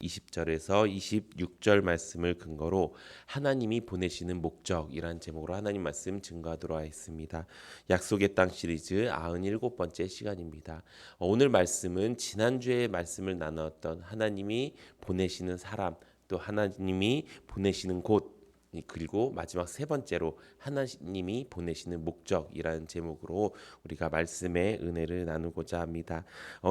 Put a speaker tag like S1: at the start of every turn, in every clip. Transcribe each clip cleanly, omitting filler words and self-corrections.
S1: 20절에서 26절 말씀을 근거로 하나님이 보내시는 목적이란 제목으로 하나님 말씀 증거하도록 하겠습니다. 약속의 땅 시리즈 97번째 시간입니다. 오늘 말씀은 지난주에 말씀을 나눴던 하나님이 보내시는 사람, 또 하나님이 보내시는 곳, 그리고 마지막 세 번째로 하나님이 보내시는 목적이라는 제목으로 우리가 말씀의 은혜를 나누고자 합니다.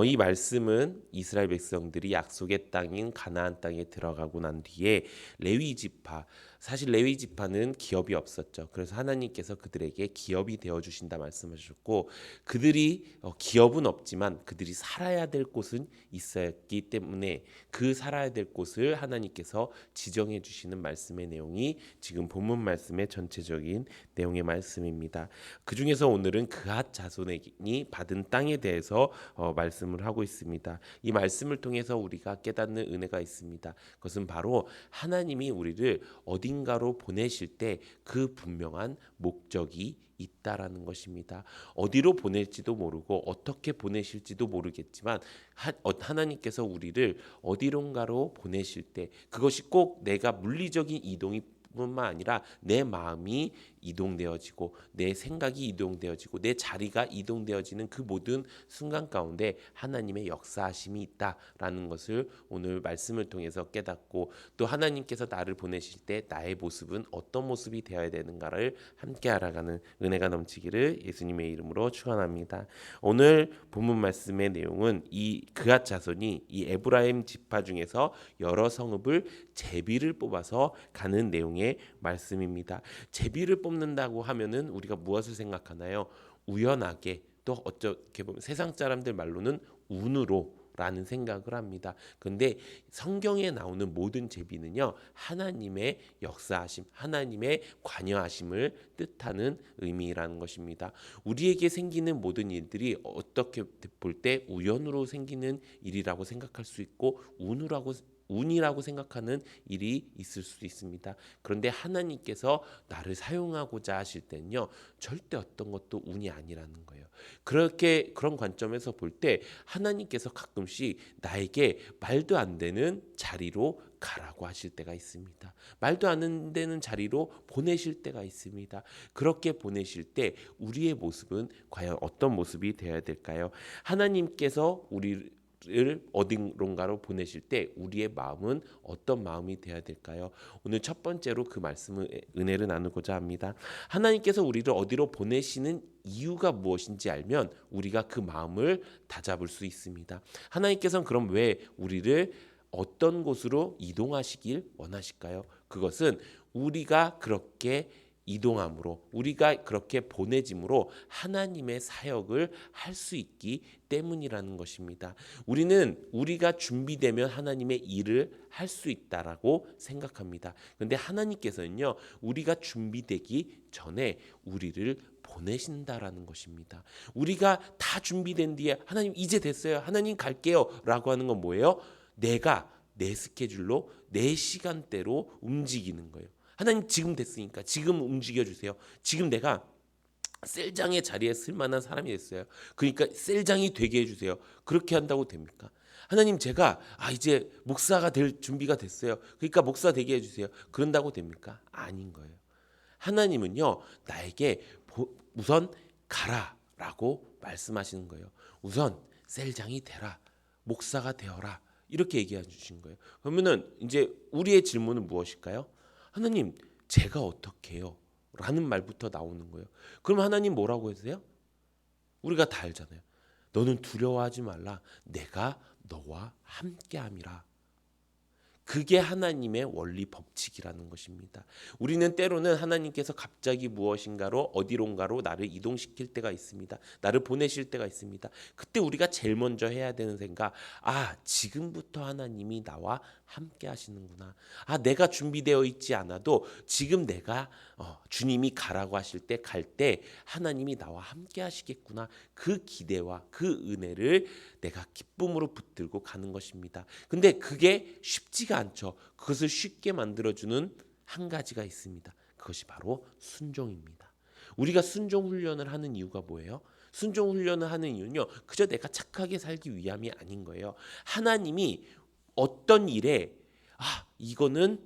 S1: 이 말씀은 이스라엘 백성들이 약속의 땅인 가나안 땅에 들어가고 난 뒤에 레위 지파, 사실 레위 지파는 기업이 없었죠. 그래서 하나님께서 그들에게 기업이 되어 주신다 말씀하셨고, 그들이 기업은 없지만 그들이 살아야 될 곳은 있었기 때문에 그 살아야 될 곳을 하나님께서 지정해 주시는 말씀의 내용이 지금 본문 말씀의 전체적인 내용의 말씀입니다. 그 중에서 오늘은 그앗 자손이 받은 땅에 대해서 말씀을 하고 있습니다. 이 말씀을 통해서 우리가 깨닫는 은혜가 있습니다. 그것은 바로 하나님이 우리를 어딘가로 보내실 때 그 분명한 목적이 있다라는 것입니다. 어디로 보낼지도 모르고 어떻게 보내실지도 모르겠지만 하나님께서 우리를 어디론가로 보내실 때 그것이 꼭 내가 물리적인 이동이 뿐만 아니라 내 마음이 이동되어지고 내 생각이 이동되어지고 내 자리가 이동되어지는 그 모든 순간 가운데 하나님의 역사하심이 있다라는 것을 오늘 말씀을 통해서 깨닫고, 또 하나님께서 나를 보내실 때 나의 모습은 어떤 모습이 되어야 되는가를 함께 알아가는 은혜가 넘치기를 예수님의 이름으로 축원합니다. 오늘 본문 말씀의 내용은 이 그앗 자손이 이 에브라임 지파 중에서 여러 성읍을 제비를 뽑아서 가는 내용의 말씀입니다. 제비를 뽑는다고 하면은 우리가 무엇을 생각하나요? 우연하게, 또 어떻게 보면 세상 사람들 말로는 운으로라는 생각을 합니다. 그런데 성경에 나오는 모든 제비는요, 하나님의 역사하심, 하나님의 관여하심을 뜻하는 의미라는 것입니다. 우리에게 생기는 모든 일들이 어떻게 볼 때 우연으로 생기는 일이라고 생각할 수 있고 운이라고 생각하는 일이 있을 수도 있습니다. 그런데 하나님께서 나를 사용하고자 하실 때는요, 절대 어떤 것도 운이 아니라는 거예요. 그런 관점에서 볼 때 하나님께서 가끔씩 나에게 말도 안 되는 자리로 가라고 하실 때가 있습니다. 말도 안 되는 자리로 보내실 때가 있습니다. 그렇게 보내실 때 우리의 모습은 과연 어떤 모습이 되어야 될까요? 하나님께서 우리를 어딘가로 보내실 때 우리의 마음은 어떤 마음이 되어야 될까요? 오늘 첫 번째로 그 말씀을 은혜를 나누고자 합니다. 하나님께서 우리를 어디로 보내시는 이유가 무엇인지 알면 우리가 그 마음을 다잡을 수 있습니다. 하나님께서는 그럼 왜 우리를 어떤 곳으로 이동하시길 원하실까요? 그것은 우리가 그렇게 이동함으로, 우리가 그렇게 보내짐으로 하나님의 사역을 할 수 있기 때문이라는 것입니다. 우리는 우리가 준비되면 하나님의 일을 할 수 있다라고 생각합니다. 그런데 하나님께서는요, 우리가 준비되기 전에 우리를 보내신다라는 것입니다. 우리가 다 준비된 뒤에 하나님 이제 됐어요, 하나님 갈게요 라고 하는 건 뭐예요? 내가 내 스케줄로 내 시간대로 움직이는 거예요. 하나님 지금 됐으니까 지금 움직여주세요. 지금 내가 셀장의 자리에 쓸만한 사람이 됐어요. 그러니까 셀장이 되게 해주세요. 그렇게 한다고 됩니까? 하나님 제가 이제 목사가 될 준비가 됐어요. 그러니까 목사 되게 해주세요. 그런다고 됩니까? 아닌 거예요. 하나님은요, 나에게 우선 가라라고 말씀하시는 거예요. 우선 셀장이 되라, 목사가 되어라, 이렇게 얘기해 주신 거예요. 그러면은 이제 우리의 질문은 무엇일까요? 하나님 제가 어떻게 해요? 라는 말부터 나오는 거예요. 그럼 하나님 뭐라고 하세요? 우리가 다 알잖아요. 너는 두려워하지 말라. 내가 너와 함께함이라. 그게 하나님의 원리 법칙이라는 것입니다. 우리는 때로는 하나님께서 갑자기 무엇인가로 어디론가로 나를 이동시킬 때가 있습니다. 나를 보내실 때가 있습니다. 그때 우리가 제일 먼저 해야 되는 생각, 지금부터 하나님이 나와 함께 하시는구나. 내가 준비되어 있지 않아도 지금 내가 주님이 가라고 하실 때 갈 때 하나님이 나와 함께 하시겠구나. 그 기대와 그 은혜를 내가 기쁨으로 붙들고 가는 것입니다. 근데 그게 쉽지가 않죠. 그것을 쉽게 만들어주는 한 가지가 있습니다. 그것이 바로 순종입니다. 우리가 순종 훈련을 하는 이유가 뭐예요? 순종 훈련을 하는 이유는요, 그저 내가 착하게 살기 위함이 아닌 거예요. 하나님이 어떤 일에 이거는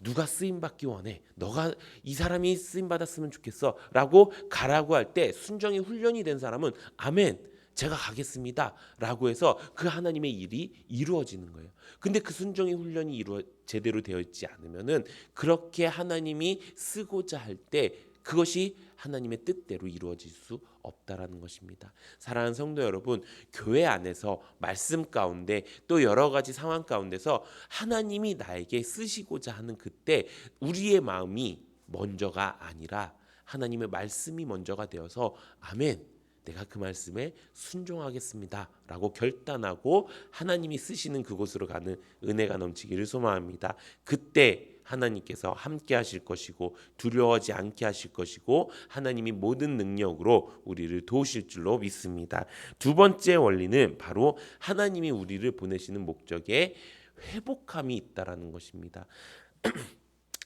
S1: 누가 쓰임 받기 원해. 너가 이 사람이 쓰임 받았으면 좋겠어라고 가라고 할 때 순종이 훈련이 된 사람은 아멘. 제가 가겠습니다라고 해서 그 하나님의 일이 이루어지는 거예요. 근데 그 순종의 훈련이 제대로 되어 있지 않으면은 그렇게 하나님이 쓰고자 할 때 그것이 하나님의 뜻대로 이루어질 수 없다라는 것입니다. 사랑하는 성도 여러분, 교회 안에서 말씀 가운데 또 여러 가지 상황 가운데서 하나님이 나에게 쓰시고자 하는 그때 우리의 마음이 먼저가 아니라 하나님의 말씀이 먼저가 되어서 아멘, 내가 그 말씀에 순종하겠습니다 라고 결단하고 하나님이 쓰시는 그곳으로 가는 은혜가 넘치기를 소망합니다. 그때 하나님께서 함께 하실 것이고 두려워하지 않게 하실 것이고 하나님이 모든 능력으로 우리를 도우실 줄로 믿습니다. 두 번째 원리는 바로 하나님이 우리를 보내시는 목적에 회복함이 있다라는 것입니다.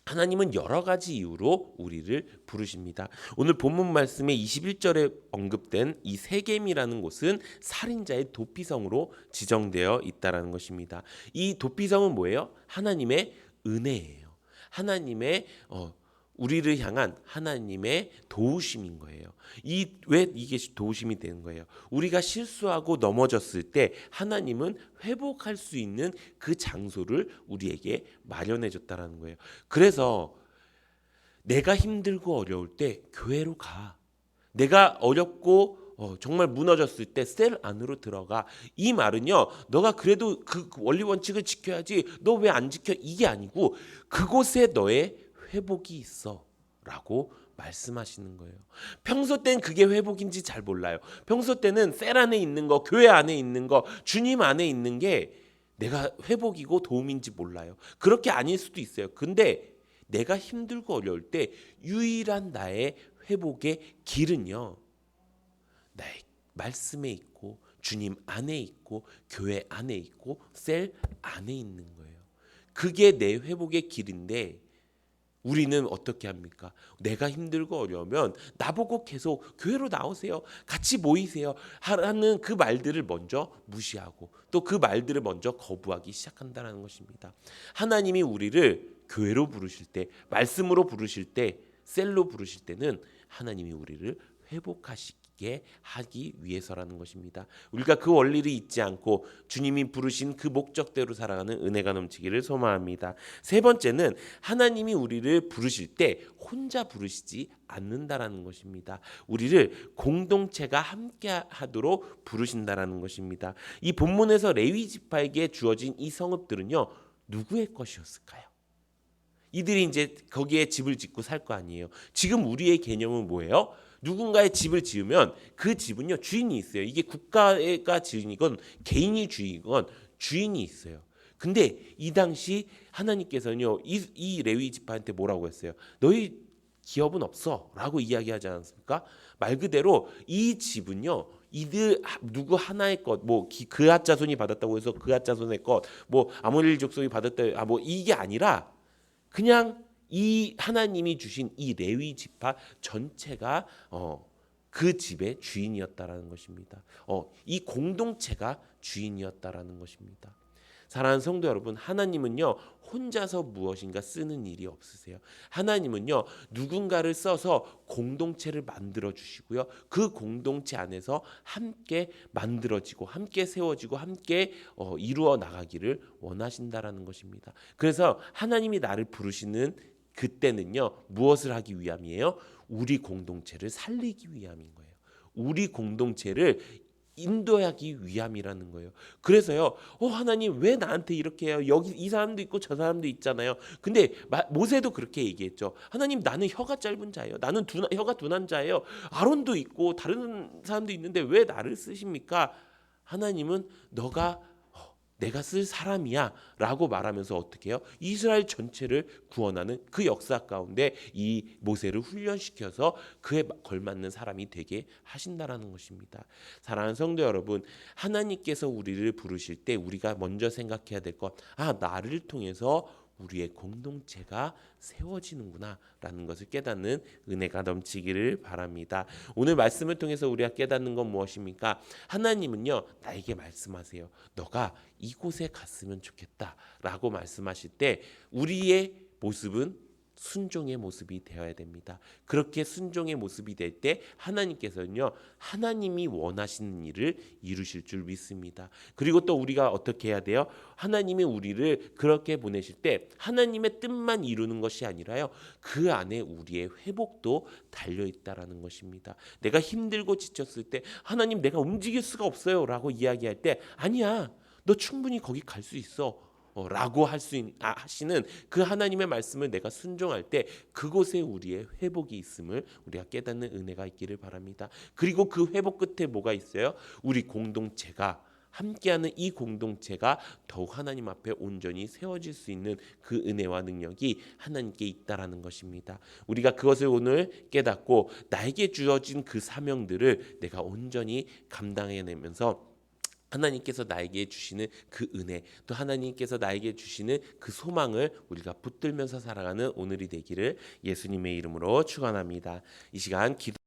S1: 하나님은 여러 가지 이유로 우리를 부르십니다. 오늘 본문 말씀의 21절에 언급된 이 세겜이라는 곳은 살인자의 도피성으로 지정되어 있다라는 것입니다. 이 도피성은 뭐예요? 하나님의 은혜예요. 하나님의 우리를 향한 하나님의 도우심인 거예요. 왜 이게 도우심이 되는 거예요? 우리가 실수하고 넘어졌을 때 하나님은 회복할 수 있는 그 장소를 우리에게 마련해 줬다라는 거예요. 그래서 내가 힘들고 어려울 때 교회로 가. 내가 어렵고 정말 무너졌을 때 셀 안으로 들어가. 이 말은요, 너가 그래도 그 원리 원칙을 지켜야지, 너 왜 안 지켜? 이게 아니고 그곳에 너의 회복이 있어 라고 말씀하시는 거예요. 평소 땐 그게 회복인지 잘 몰라요. 평소 때는 셀 안에 있는 거, 교회 안에 있는 거, 주님 안에 있는 게 내가 회복이고 도움인지 몰라요. 그렇게 아닐 수도 있어요. 근데 내가 힘들고 어려울 때 유일한 나의 회복의 길은요, 나의 말씀에 있고 주님 안에 있고 교회 안에 있고 셀 안에 있는 거예요. 그게 내 회복의 길인데 우리는 어떻게 합니까? 내가 힘들고 어려우면 나보고 계속 교회로 나오세요, 같이 모이세요 하라는 그 말들을 먼저 무시하고 또 그 말들을 먼저 거부하기 시작한다는 것입니다. 하나님이 우리를 교회로 부르실 때, 말씀으로 부르실 때, 셀로 부르실 때는 하나님이 우리를 회복하시게 하기 위해서라는 것입니다. 우리가 그 원리를 잊지 않고 주님이 부르신 그 목적대로 살아가는 은혜가 넘치기를 소망합니다. 세 번째는 하나님이 우리를 부르실 때 혼자 부르시지 않는다라는 것입니다. 우리를 공동체가 함께 하도록 부르신다라는 것입니다. 이 본문에서 레위 지파에게 주어진 이 성읍들은요, 누구의 것이었을까요? 이들이 이제 거기에 집을 짓고 살 거 아니에요. 지금 우리의 개념은 뭐예요? 누군가의 집을 지으면 그 집은요, 주인이 있어요. 이게 국가가 주인이건 개인이 주인이건 주인이 있어요. 근데 이 당시 하나님께서는요, 이 레위 지파한테 뭐라고 했어요? 너희 기업은 없어 라고 이야기하지 않았습니까? 말 그대로 이 집은요, 이들 누구 하나의 것, 뭐 그앗 자손이 받았다고 해서 그앗 자손의 것, 뭐 아모리 족속이 받았다, 뭐 이게 아니라 그냥 이 하나님이 주신 이 레위 지파 전체가 그 집의 주인이었다라는 것입니다. 이 공동체가 주인이었다라는 것입니다. 사랑하는 성도 여러분, 하나님은요, 혼자서 무엇인가 쓰는 일이 없으세요. 하나님은요, 누군가를 써서 공동체를 만들어 주시고요, 그 공동체 안에서 함께 만들어지고 함께 세워지고 함께 이루어 나가기를 원하신다라는 것입니다. 그래서 하나님이 나를 부르시는 그때는요, 무엇을 하기 위함이에요? 우리 공동체를 살리기 위함인 거예요. 우리 공동체를 인도하기 위함이라는 거예요. 그래서요, 하나님 왜 나한테 이렇게 해요? 여기 이 사람도 있고 저 사람도 있잖아요. 근데 모세도 그렇게 얘기했죠. 하나님, 나는 혀가 짧은 자예요. 나는 혀가 둔한 자예요. 아론도 있고 다른 사람도 있는데 왜 나를 쓰십니까? 하나님은 내가 쓸 사람이야 라고 말하면서 어떻게 해요? 이스라엘 전체를 구원하는 그 역사 가운데 이 모세를 훈련시켜서 그에 걸맞는 사람이 되게 하신다라는 것입니다. 사랑하는 성도 여러분, 하나님께서 우리를 부르실 때 우리가 먼저 생각해야 될 것, 나를 통해서 우리의 공동체가 세워지는구나라는 것을 깨닫는 은혜가 넘치기를 바랍니다. 오늘 말씀을 통해서 우리가 깨닫는 건 무엇입니까? 하나님은요, 나에게 말씀하세요. 너가 이곳에 갔으면 좋겠다라고 말씀하실 때 우리의 모습은 순종의 모습이 되어야 됩니다. 그렇게 순종의 모습이 될 때 하나님께서는요, 하나님이 원하시는 일을 이루실 줄 믿습니다. 그리고 또 우리가 어떻게 해야 돼요? 하나님이 우리를 그렇게 보내실 때 하나님의 뜻만 이루는 것이 아니라요, 그 안에 우리의 회복도 달려 있다라는 것입니다. 내가 힘들고 지쳤을 때 하나님 내가 움직일 수가 없어요 라고 이야기할 때 아니야, 너 충분히 거기 갈 수 있어 라고 하시는 그 하나님의 말씀을 내가 순종할 때 그곳에 우리의 회복이 있음을 우리가 깨닫는 은혜가 있기를 바랍니다. 그리고 그 회복 끝에 뭐가 있어요? 우리 공동체가 함께하는 이 공동체가 더욱 하나님 앞에 온전히 세워질 수 있는 그 은혜와 능력이 하나님께 있다라는 것입니다. 우리가 그것을 오늘 깨닫고 나에게 주어진 그 사명들을 내가 온전히 감당해내면서 하나님께서 나에게 주시는 그 은혜, 또 하나님께서 나에게 주시는 그 소망을 우리가 붙들면서 살아가는 오늘이 되기를 예수님의 이름으로 축원합니다. 이 시간 기도